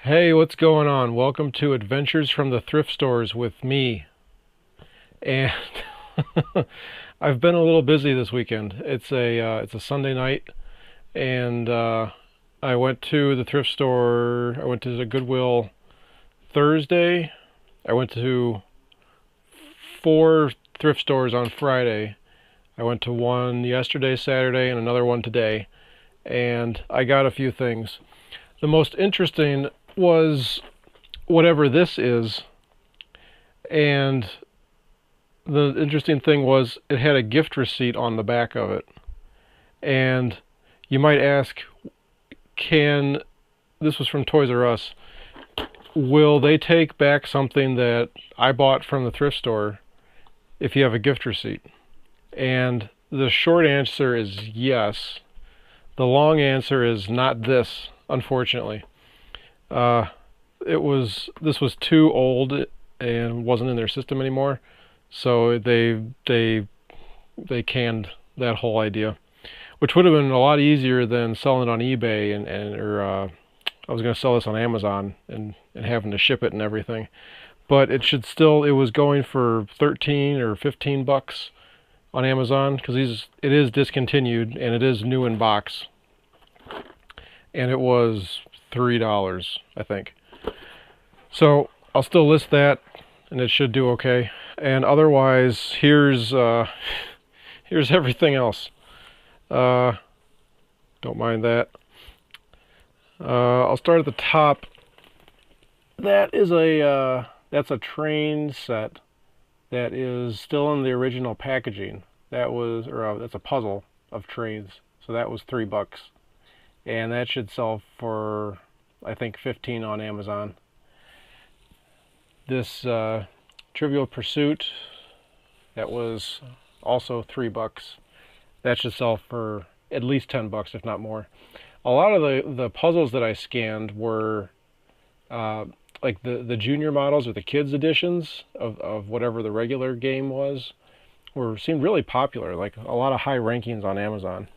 Hey, what's going on? Welcome to Adventures from the Thrift Stores with me. And I've been a little busy this weekend. It's a Sunday night, and I went to the thrift store. I went to the Goodwill Thursday. I went to four thrift stores on Friday. I went to one yesterday, Saturday, and another one today. And I got a few things. The most interesting was whatever this is, and the interesting thing was it had a gift receipt on the back of it. And you might ask, this was from Toys R Us, will they take back something that I bought from the thrift store if you have a gift receipt? And the short answer is yes. The long answer is not this, unfortunately. This was too old and wasn't in their system anymore, so they canned that whole idea, which would have been a lot easier than selling it on eBay or I was going to sell this on Amazon and having to ship it and everything. But it was going for 13 or 15 bucks on Amazon because it is discontinued and it is new in box, and it was $3, I think. So I'll still list that, and it should do okay. And otherwise, here's everything else. Don't mind that. I'll start at the top. That's a train set that is still in the original packaging. That's a puzzle of trains. So that was $3. And that should sell for, I think, 15 on Amazon. This Trivial Pursuit, that was also $3. That should sell for at least 10 bucks, if not more. A lot of the puzzles that I scanned were like the junior models or the kids editions of whatever the regular game was, seemed really popular, like a lot of high rankings on Amazon.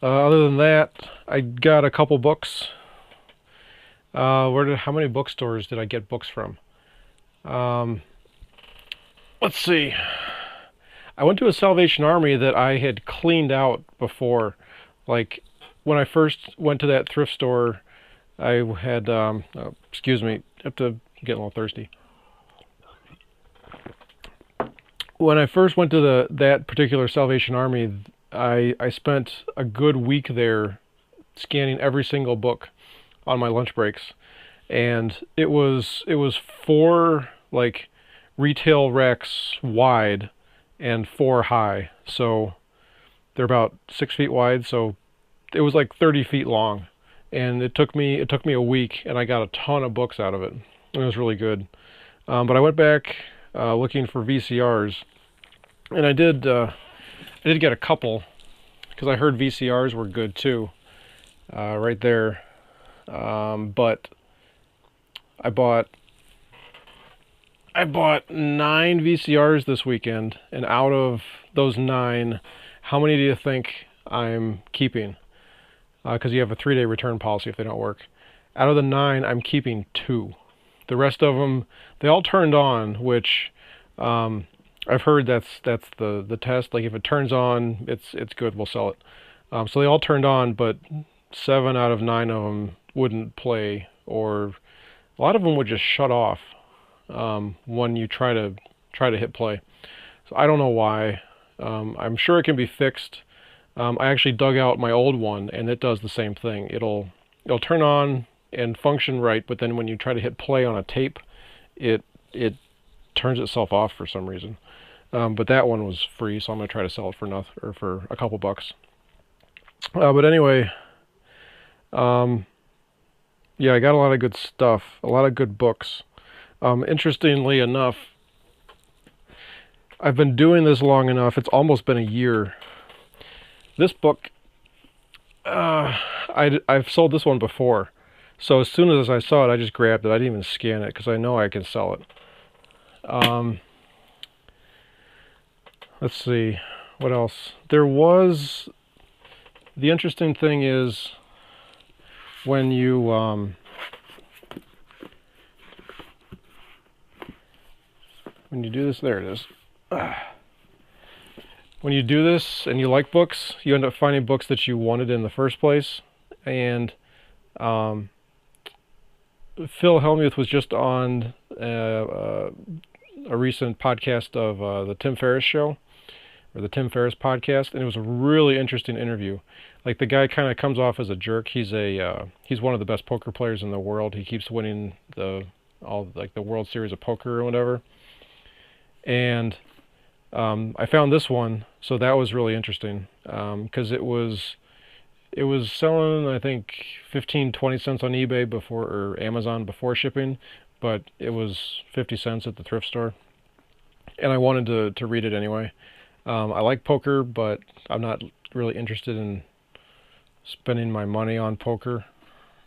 Other than that, I got a couple books. How many bookstores did I get books from? Let's see. I went to a Salvation Army that I had cleaned out before. Like, when I first went to that thrift store, I had, excuse me, I have to get a little thirsty. When I first went to that particular Salvation Army, I spent a good week there scanning every single book on my lunch breaks, and it was 4 like retail racks wide and 4 high, so they're about 6 feet wide, so it was like 30 feet long, and it took me a week, and I got a ton of books out of it. It was really good. But I went back looking for VCRs, and I did get a couple, because I heard VCRs were good too, right there. But I bought 9 VCRs this weekend, and out of those 9, how many do you think I'm keeping? Because you have a 3-day return policy if they don't work. Out of the 9, I'm keeping 2. The rest of them, they all turned on, which I've heard that's the test. Like, if it turns on, it's good. We'll sell it. So they all turned on, but 7 out of 9 of them wouldn't play, or a lot of them would just shut off when you try to hit play. So I don't know why. I'm sure it can be fixed. I actually dug out my old one, and it does the same thing. It'll turn on and function right, but then when you try to hit play on a tape, it turns itself off for some reason. But that one was free, so I'm gonna try to sell it for a couple bucks. But anyway, yeah, I got a lot of good stuff, a lot of good books. Interestingly enough, I've been doing this long enough. It's almost been a year. This book, I've sold this one before, so as soon as I saw it, I just grabbed it. I didn't even scan it because I know I can sell it. Let's see, what else? The interesting thing is when you when you do this, there it is. When you do this and you like books, you end up finding books that you wanted in the first place. And Phil Hellmuth was just on a recent podcast of the Tim Ferriss show, or the Tim Ferriss podcast, and it was a really interesting interview. Like, the guy kind of comes off as a jerk. He's one of the best poker players in the world. He keeps winning the World Series of Poker or whatever. And I found this one, so that was really interesting, because it was selling, I think, 15-20 cents on eBay before, or Amazon before shipping, but it was 50 cents at the thrift store, and I wanted to read it anyway. I like poker, but I'm not really interested in spending my money on poker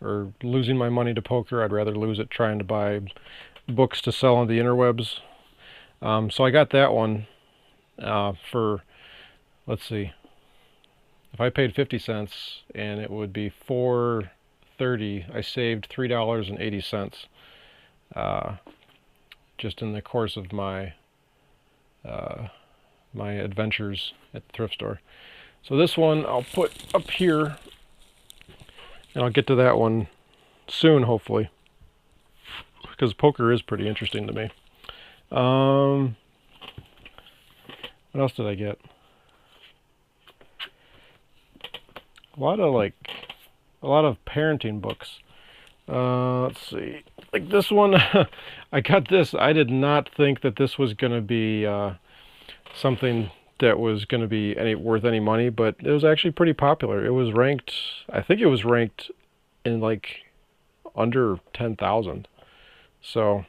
or losing my money to poker. I'd rather lose it trying to buy books to sell on the interwebs. So I got that one for, let's see, if I paid 50 cents and it would be $4.30, I saved $3.80 just in the course of my my adventures at the thrift store. So this one I'll put up here, and I'll get to that one soon, hopefully, because poker is pretty interesting to me. What else did I get? A lot of parenting books. Let's see, like this one. I got this. I did not think that this was going to be something that was going to be worth any money, but it was actually pretty popular. It was ranked, I think it was ranked in like under 10,000. So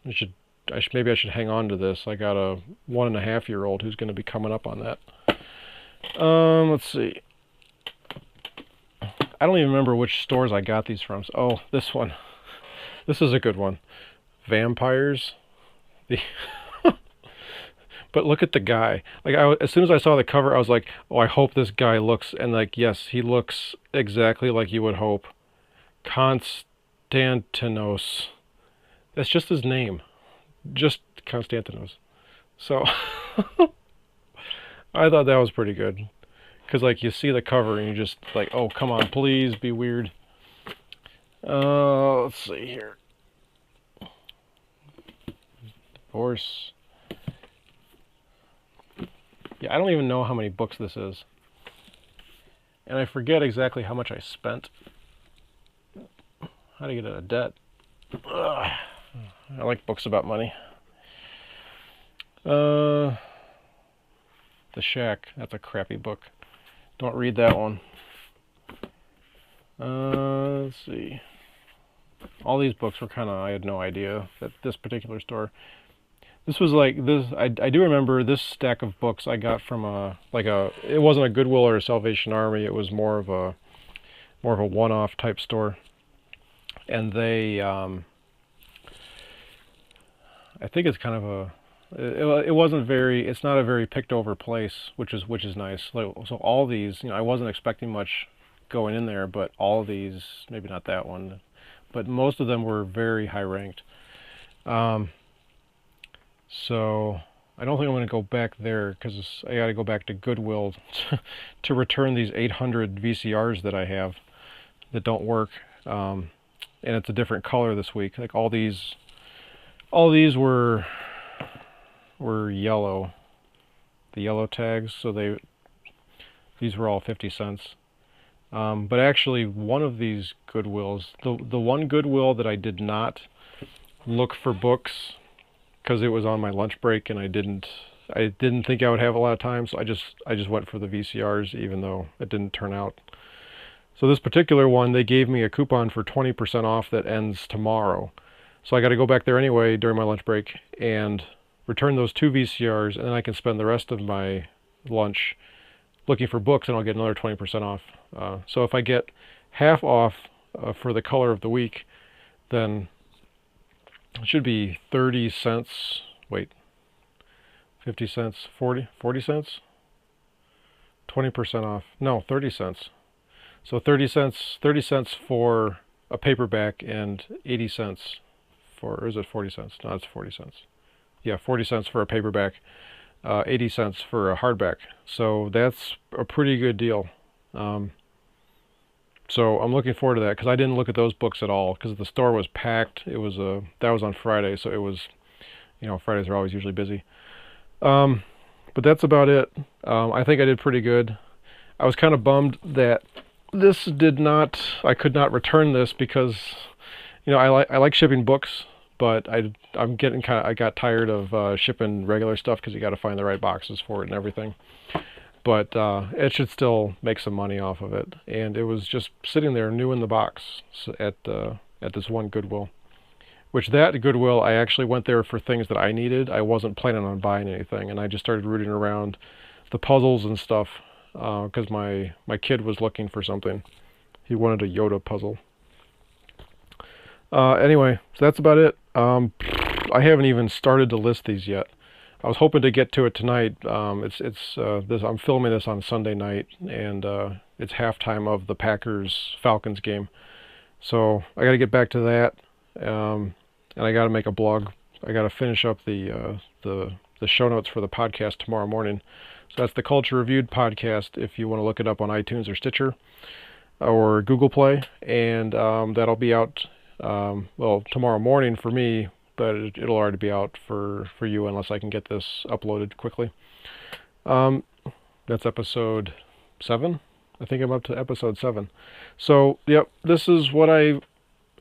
maybe I should hang on to this. I got a 1.5-year-old who's going to be coming up on that. Let's see. I don't even remember which stores I got these from. Oh, this one. This is a good one. Vampires. But look at the guy. Like, as soon as I saw the cover, I was like, oh, I hope this guy looks, and like, yes, he looks exactly like you would hope. Konstantinos. That's just his name. Just Konstantinos. So, I thought that was pretty good. Because, like, you see the cover and you just, like, oh, come on, please be weird. Let's see here. Divorce. Yeah, I don't even know how many books this is. And I forget exactly how much I spent. How to get out of debt. Ugh. I like books about money. The Shack. That's a crappy book. Don't read that one. Let's see. All these books were kind of, I had no idea at this particular store. This was like this. I do remember this stack of books I got from it wasn't a Goodwill or a Salvation Army. It was more of a one-off type store, and they I think it's kind of it's not a very picked over place, which is nice. So all these, I wasn't expecting much going in there, but all of these, maybe not that one, but most of them were very high ranked. So I don't think I'm going to go back there, because I got to go back to Goodwill to return these 800 VCRs that I have that don't work. And it's a different color this week. Like all these were yellow, the yellow tags. So these were all 50 cents. But actually, one of these Goodwills, the one Goodwill that I did not look for books, because it was on my lunch break and I didn't think I would have a lot of time, so I just went for the VCRs, even though it didn't turn out. So this particular one, they gave me a coupon for 20% off that ends tomorrow. So I got to go back there anyway during my lunch break and return those 2 VCRs, and then I can spend the rest of my lunch looking for books, and I'll get another 20% off. So if I get half off for the color of the week, then it should be 30 cents. Wait, 50 cents, 40 cents? 20% off. No, 30 cents. So 30 cents for a paperback and 80 cents for, or is it 40 cents? No, it's 40 cents. yeah, 40 cents for a paperback, 80 cents for a hardback. So that's a pretty good deal. So I'm looking forward to that because I didn't look at those books at all because the store was packed. It was that was on Friday, so it was, Fridays are always usually busy. But that's about it. I think I did pretty good. I was kind of bummed that I could not return this because, I like shipping books, but I got tired of shipping regular stuff because you got to find the right boxes for it and everything. But it should still make some money off of it. And it was just sitting there new in the box at this one Goodwill. Which that Goodwill, I actually went there for things that I needed. I wasn't planning on buying anything, and I just started rooting around the puzzles and stuff because my kid was looking for something. He wanted a Yoda puzzle. Anyway, so that's about it. I haven't even started to list these yet. I was hoping to get to it tonight. I'm filming this on Sunday night, and it's halftime of the Packers-Falcons game. So I got to get back to that, and I got to make a blog. I got to finish up the show notes for the podcast tomorrow morning. So that's the Culture Reviewed podcast. If you want to look it up on iTunes or Stitcher or Google Play, and that'll be out tomorrow morning for me. But it'll already be out for you unless I can get this uploaded quickly. That's episode 7. I think I'm up to episode 7. So, yep, this is what I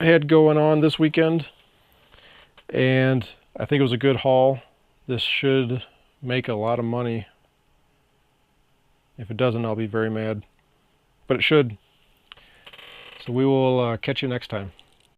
had going on this weekend. And I think it was a good haul. This should make a lot of money. If it doesn't, I'll be very mad. But it should. So we will catch you next time.